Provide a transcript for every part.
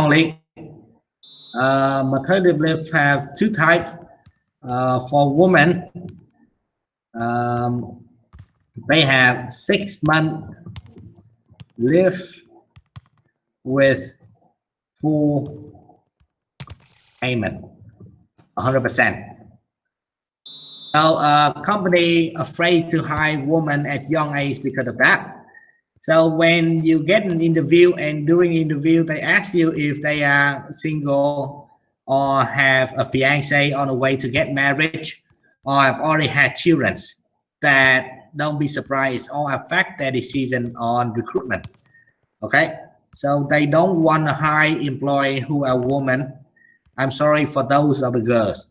only. Maternity leave have two types. For women, they have 6 month leave with full payment, 100%. So company afraid to hire women at young age because of that. So when you get an interview and during interview they ask you if they are single or have a fiance on the way to get married or have already had children, that don't be surprised or affect their decision on recruitment. Okay, so they don't want to hire employee who are women. I'm sorry for those of the girls,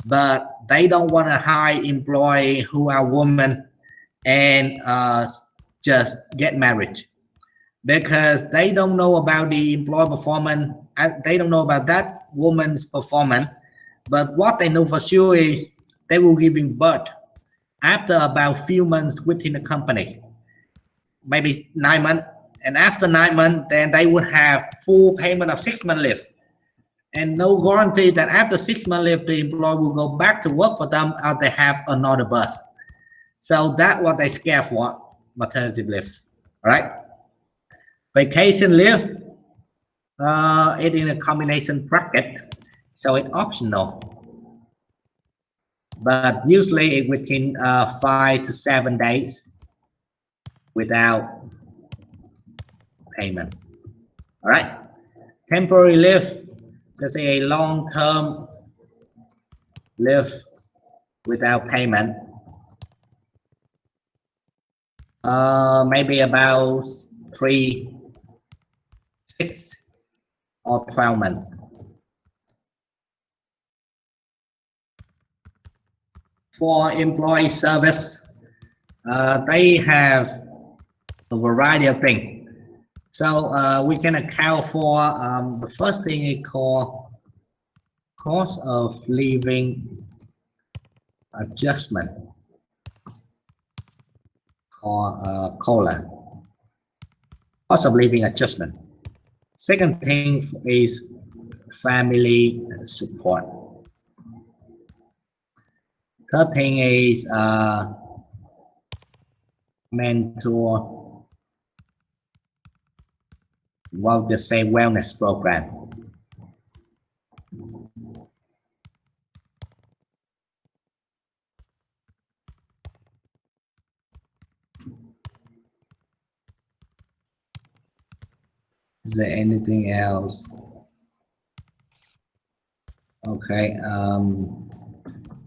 but they don't want to hire employee who are women and just get married, because they don't know about the employee performance. They don't know about that woman's performance, but what they know for sure is they will giving birth after about few months within the company, maybe 9 months, and after 9 months then they would have full payment of 6 month leave, and no guarantee that after 6 months leave the employee will go back to work for them or they have another birth. So that's what they scare for, maternity leave. Right? Vacation leave, it in a combination bracket, so it's optional, but usually it within 5 to 7 days without payment. All right. Temporary leave, let's say a long-term leave without payment, maybe about 3, 6 or 12 months. For employee service, they have a variety of things. So we can account for the first thing is called cost of living adjustment, or COLA, cost of living adjustment. Second thing is family support. Third thing is mentor, well, just say wellness program. Is there anything else? Okay,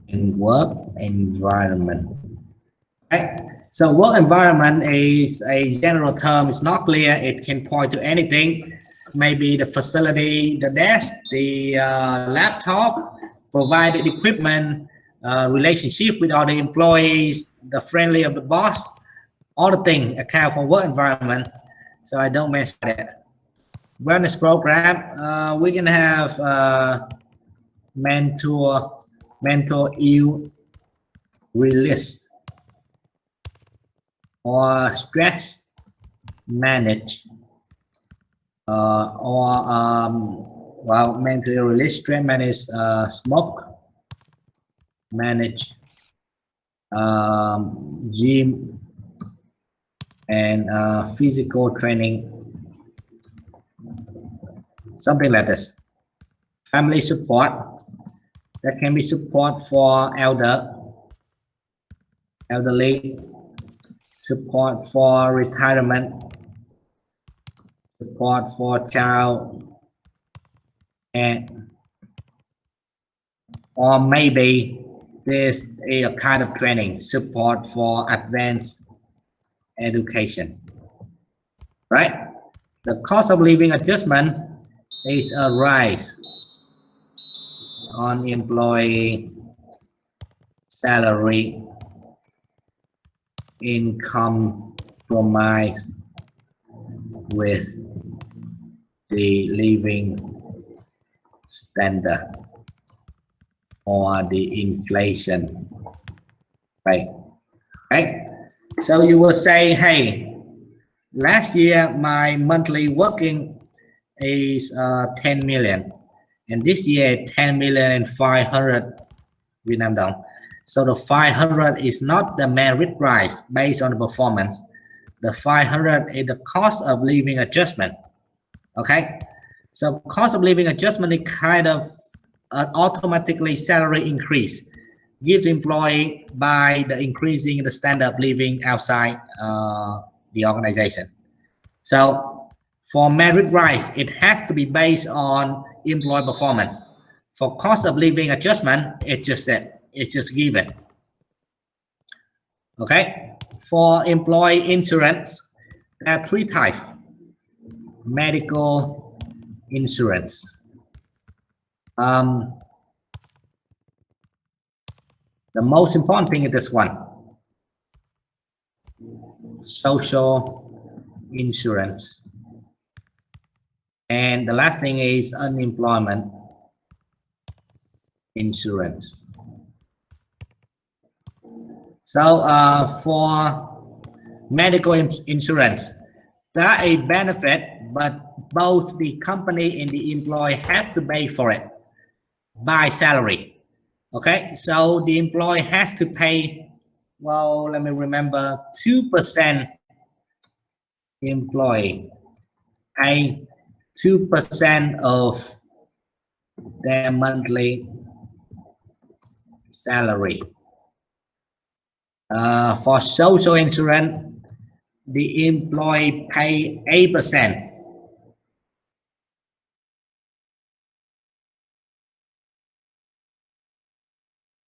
in work environment. Okay. So work environment is a general term. It's not clear. It can point to anything. Maybe the facility, the desk, the laptop, provided equipment, relationship with other employees, the friendly of the boss, all the things account for work environment. So I don't mention that. Wellness program, we can have mental ill release or stress manage, or well, mental ill release, stress manage, smoke manage, gym and physical training, something like this. Family support, that can be support for elderly, support for retirement, support for child, and or maybe this is a kind of training, support for advanced education. Right? The cost of living adjustment is a rise on employee salary, income compromise with the living standard or the inflation, right? Right. So you will say, hey, last year my monthly working is 10 million, and this year 10 million and 500 Vietnam dong. So the 500 is not the merit rise based on the performance. The 500 is the cost of living adjustment. Okay, so cost of living adjustment is kind of automatically salary increase gives employee by the increasing the standard of living outside the organization. So for merit rise, it has to be based on employee performance. For cost of living adjustment, it's just given. Okay, for employee insurance, there are 3 types. Medical insurance. The most important thing is this one. Social insurance. And the last thing is unemployment insurance. So for medical insurance, that is benefit, but both the company and the employee have to pay for it by salary. Okay, so the employee has to pay, well, let me remember, 2% employee pay 2% of their monthly salary. For social insurance, the employee pay 8%.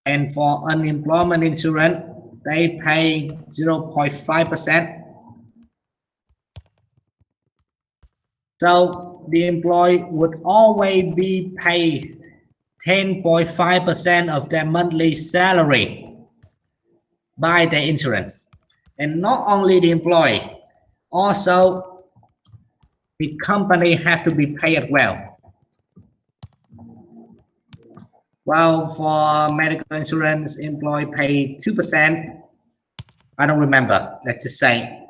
And for unemployment insurance, they pay 0.5%. So the employee would always be paid 10.5% of their monthly salary by the insurance. And not only the employee, also the company has to be paid as well. Well, for medical insurance, employee pay 2%. I don't remember. Let's just say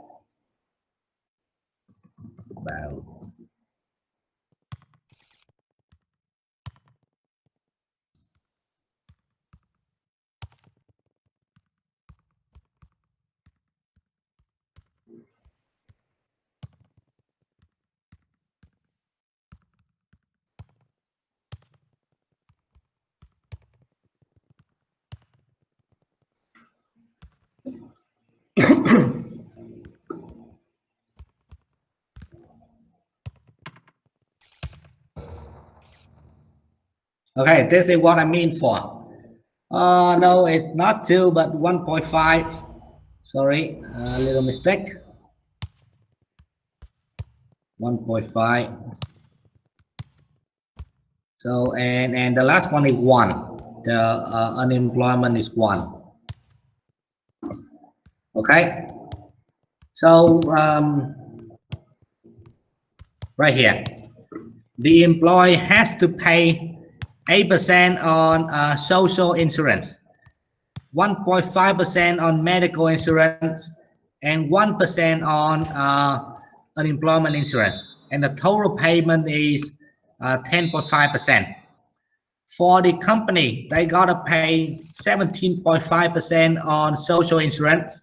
about okay, this is what I mean for. No, it's not 2, but 1.5. Sorry, a little mistake. 1.5. So, and the last one is 1. The unemployment is 1. Okay. So, right here, the employee has to pay 8% on social insurance, 1.5% on medical insurance, and 1% on unemployment insurance. And the total payment is 10.5%. For the company, they gotta pay 17.5% on social insurance.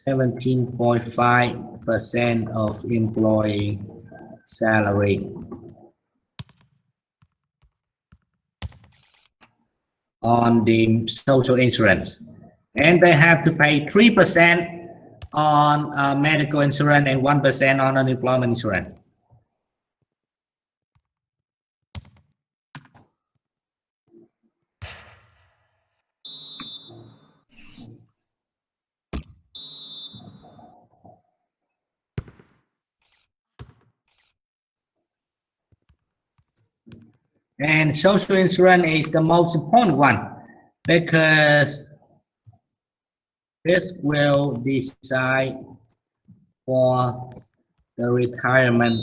17.5% of employee salary on the social insurance, and they have to pay 3% on medical insurance and 1% on unemployment insurance. And social insurance is the most important one because this will decide for the retirement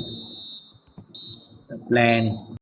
plan